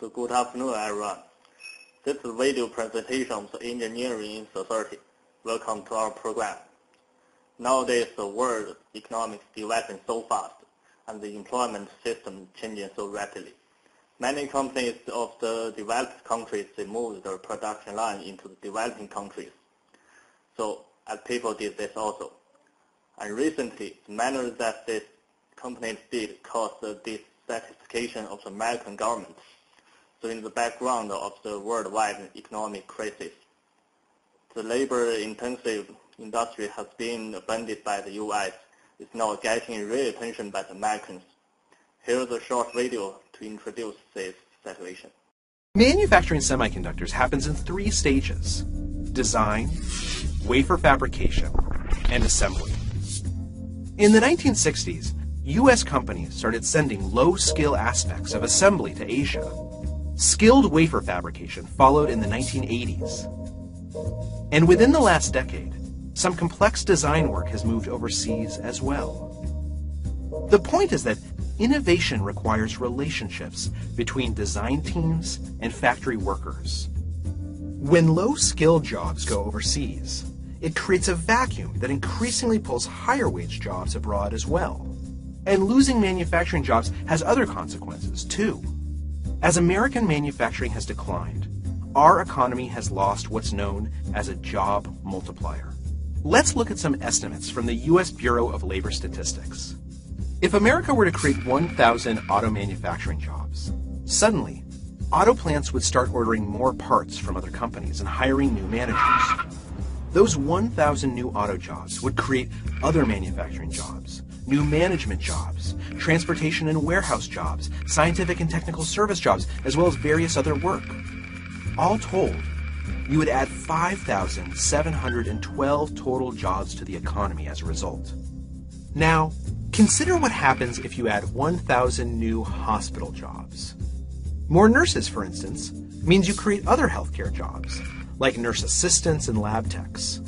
So good afternoon, everyone. This is a video presentation of the engineering in society. Welcome to our program. Nowadays, the world economics developing so fast, and the employment system changing so rapidly. Many companies of the developed countries, they moved their production line into the developing countries. So, as people did this also. And recently, the manner that these companies did caused the dissatisfaction of the American government. So in the background of the worldwide economic crisis, the labor-intensive industry has been abandoned by the U.S. It's now getting real attention by the Americans. Here's a short video to introduce this situation. Manufacturing semiconductors happens in 3 stages: design, wafer fabrication, and assembly. In the 1960s, U.S. companies started sending low-skill aspects of assembly to Asia. Skilled wafer fabrication followed in the 1980s. And within the last decade, some complex design work has moved overseas as well. The point is that innovation requires relationships between design teams and factory workers. When low-skilled jobs go overseas, it creates a vacuum that increasingly pulls higher-wage jobs abroad as well. And losing manufacturing jobs has other consequences, too. As American manufacturing has declined, our economy has lost what's known as a job multiplier. Let's look at some estimates from the U.S. Bureau of Labor Statistics. If America were to create 1,000 auto manufacturing jobs, suddenly, auto plants would start ordering more parts from other companies and hiring new managers. Those 1,000 new auto jobs would create other manufacturing jobs, new management jobs, transportation and warehouse jobs, scientific and technical service jobs, as well as various other work. All told, you would add 5,712 total jobs to the economy as a result. Now, consider what happens if you add 1,000 new hospital jobs. More nurses, for instance, means you create other healthcare jobs, like nurse assistants and lab techs.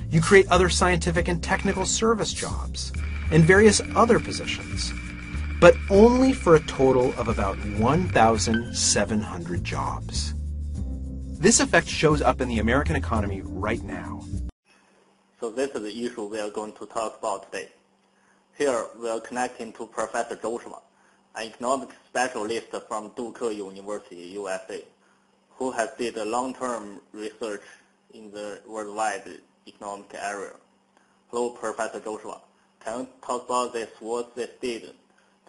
You create other scientific and technical service jobs, and various other positions, but only for a total of about 1,700 jobs. This effect shows up in the American economy right now. So this is the issue we are going to talk about today. Here we are connecting to Professor Zhou Shima, an economics specialist from Duke University, USA, who has did a long-term research in the worldwide economic area. Hello, Professor Zhou Shima. Can you talk about this, what this did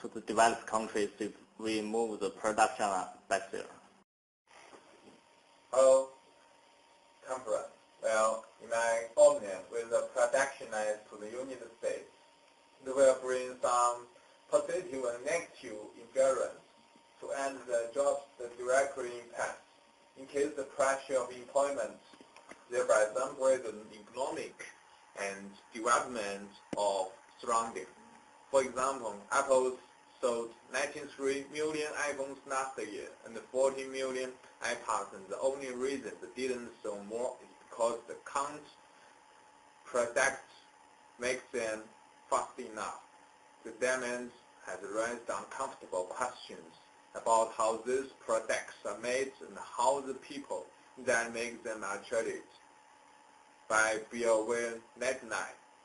to the developed countries if we move the production back there? Hello, conference. Well, in my opinion, with the production line to the United States, it will bring some positive and negative influence to end the jobs that directly impact, in case the pressure of employment, thereby some the economic and development of surrounding. For example, Apple sold 93 million iPhones last year and 40 million iPads, and the only reason they didn't sell more is because the current product makes them fast enough. The demand has raised uncomfortable questions about how these products are made and how the people that make them are treated by Bill Gates.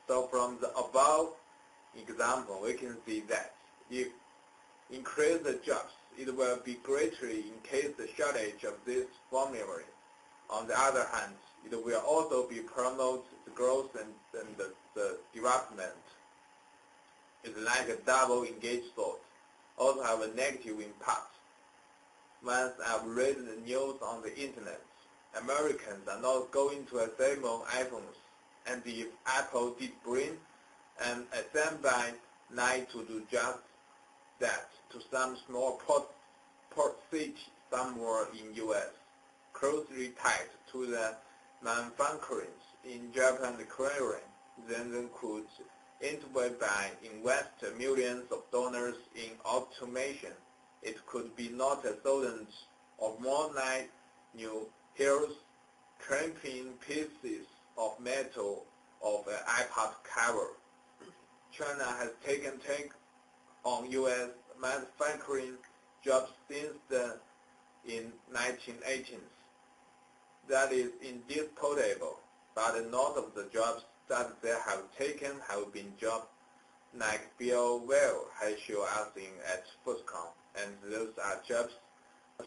So from the above example, we can see that if increase the jobs, it will be greatly in case the shortage of this formula. On the other hand, it will also be promote the growth and the development. It's like a double engaged thought. Also have a negative impact. Once I've read the news on the internet, Americans are not going to assemble iPhones, and if Apple did bring an assembly line to do just that to some small port city somewhere in U.S., closely tied to the manufacturing in Japan and Korea, then they could invest by invest millions of dollars in automation. It could be not a thousands of more like new heroes clamping pieces of metal of an iPad cover. China has taken on U.S. manufacturing jobs since the in 1980s. That is indisputable, but none of the jobs that they have taken have been jobs like Bill Weil has shown us at Foxconn, and those are jobs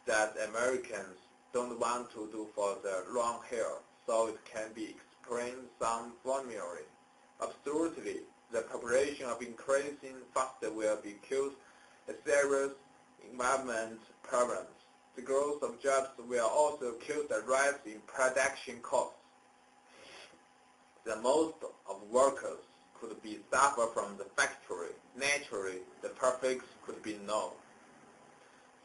that Americans don't want to do for the long haul, so it can be explained some formally. Absolutely, the population of increasing faster will be cause a serious environment problems. The growth of jobs will also cause a rise in production costs. The most of workers could be suffer from the factory. Naturally, the profits could be no.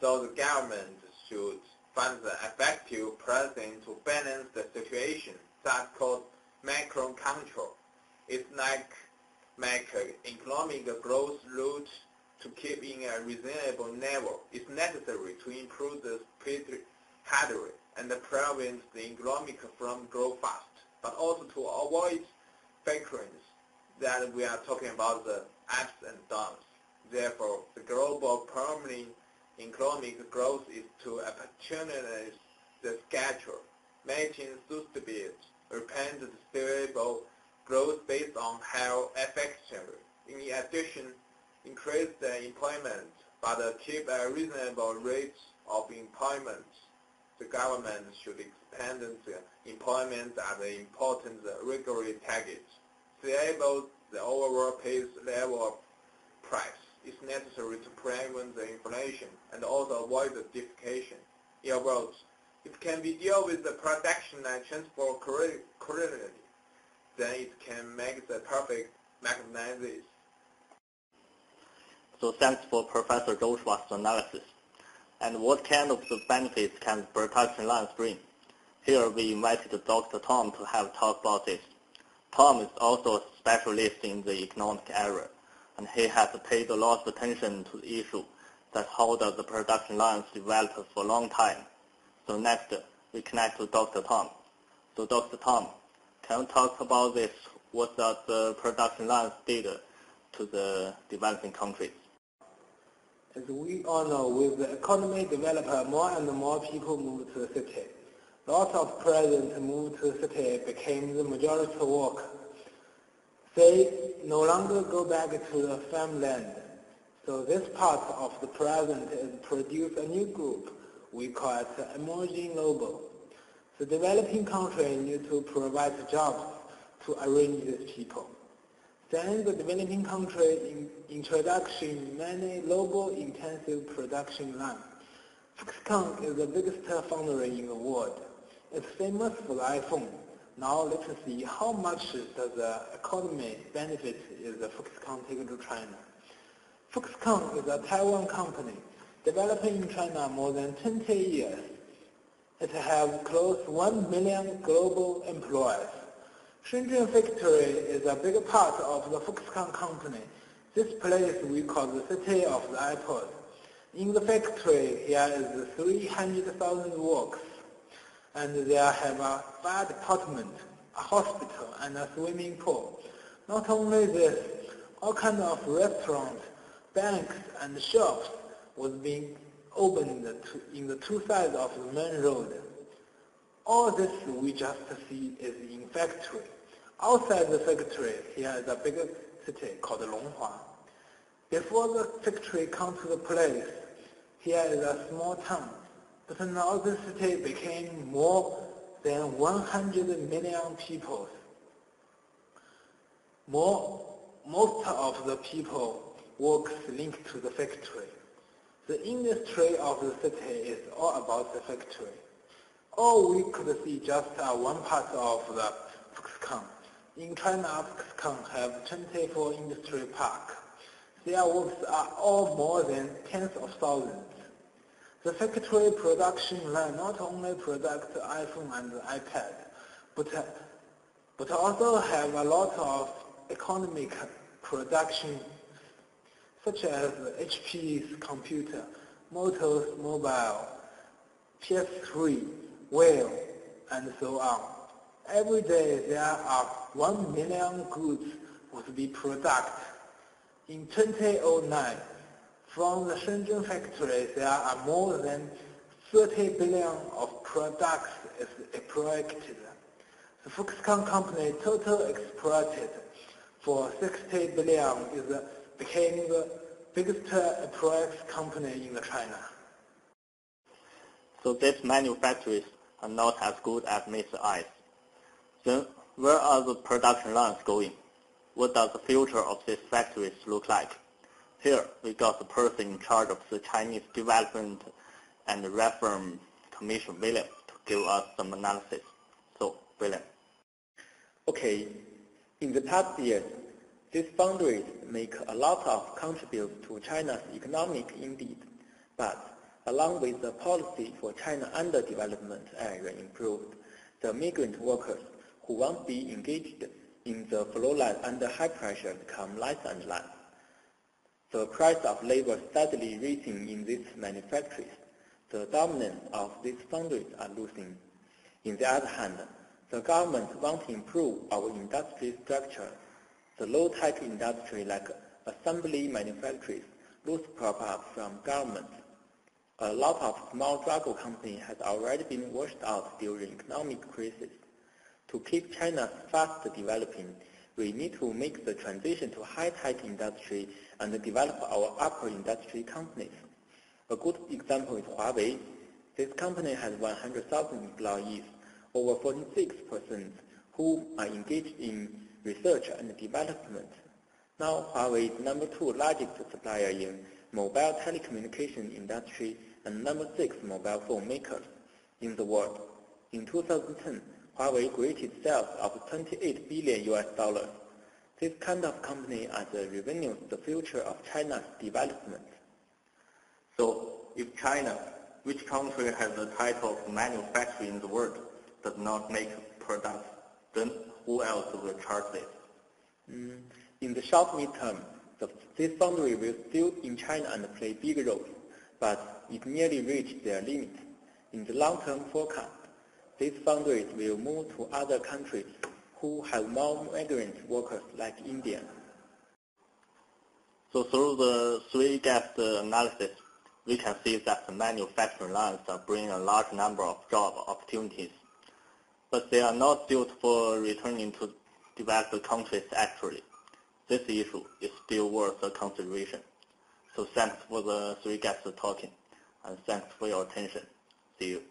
So the government should find the effective plan to balance the situation. That's called macro control. It's like make economic growth route to keep in a reasonable level. It's necessary to improve the speed hardware and prevent the economic from grow fast, but also to avoid factors that we are talking about the ups and downs. Therefore, the global permanent economic growth is to opportunize the schedule, making sustainable, repeated, stable growth based on how effective. In addition, increase the employment, but keep a reasonable rate of employment. The government should expand the employment as an important regulatory target. Stable the overall pace level of price is necessary to prevent the inflation and also avoid the deflation. In other words, it can be deal with the production and transport correctly, then it can make the perfect mechanism. So thanks for Professor Joshua's analysis. And what kind of the benefits can the production lines bring? Here we invited Dr. Tom to have a talk about this. Tom is also a specialist in the economic area, and he has paid a lot of attention to the issue that how does the production lines develop for a long time. So next, we connect to Dr. Tom. So Dr. Tom, can you talk about this? What does the production lines did to the developing countries? As we all know, with the economy development, more and more people move to the city. Lots of present move to the city became the majority work. They no longer go back to the farmland. So this part of the present is produce a new group. We call it emerging global. The developing country need to provide jobs to arrange these people. Then the developing country introduction many global intensive production lines. Foxconn is the biggest foundry in the world. It's famous for the iPhone. Now let's see how much does the economy benefit is the Foxconn take to China. Foxconn is a Taiwan company developing in China more than 20 years. It has close 1 million global employees. Shenzhen factory is a big part of the Foxconn company. This place we call the city of the iPod. In the factory, here is 300,000 workers, and there have a fire department, a hospital, and a swimming pool. Not only this, all kinds of restaurants, banks, and shops was being opened in the two sides of the main road. All this we just see is in factory. Outside the factory, here is a big city called Longhua. Before the factory comes to the place, here is a small town. But now the city became more than 100 million people. Most of the people works linked to the factory. The industry of the city is all about the factory. All we could see just one part of the Foxconn. In China, Foxconn have 24 industry parks. Their works are all more than tens of thousands. The factory production line not only produce iPhone and iPad, but also have a lot of economic production, such as HP's computer, Motors Mobile, PS3, Whale, and so on. Every day there are 1 million goods would be produced. In 2009, from the Shenzhen factory there are more than 30 billion of products is exploited. The Foxconn company total exported for 60 billion became the biggest products company in China. So these manufacturers are not as good as Mr. Eyes. Then where are the production lines going? What does the future of these factories look like? Here we got the person in charge of the Chinese Development and Reform Commission, William, to give us some analysis. So, William. Okay, in the past years, these foundries make a lot of contributes to China's economic indeed, but along with the policy for China underdevelopment area improved, the migrant workers who won't be engaged in the flow line under high pressure become less and less. The price of labor steadily rising in these manufactories. The dominance of these foundries are losing. On the other hand, the government wants to improve our industry structure. The low-tech industry like assembly manufacturers lose prop-up from government. A lot of small drug companies has already been washed out during economic crisis. To keep China fast developing, we need to make the transition to high-tech industry and develop our upper industry companies. A good example is Huawei. This company has 100,000 employees, over 46% who are engaged in research and development. Now Huawei is number 2 largest supplier in mobile telecommunication industry and number 6 mobile phone maker in the world. In 2010, Huawei created sales of $28 billion. This kind of company are the revenues the future of China's development. So, if China, which country has the title of manufacturer in the world, does not make products, then who else will charge this? In the short midterm, this foundry will still in China and play big roles, but it nearly reached their limit. In the long-term forecast, these foundries will move to other countries who have more migrant workers like India. So through the three-guest analysis, we can see that the manufacturing lines are bringing a large number of job opportunities, but they are not suited for returning to developed countries actually. This issue is still worth a consideration. So thanks for the three guests talking, and thanks for your attention. See you.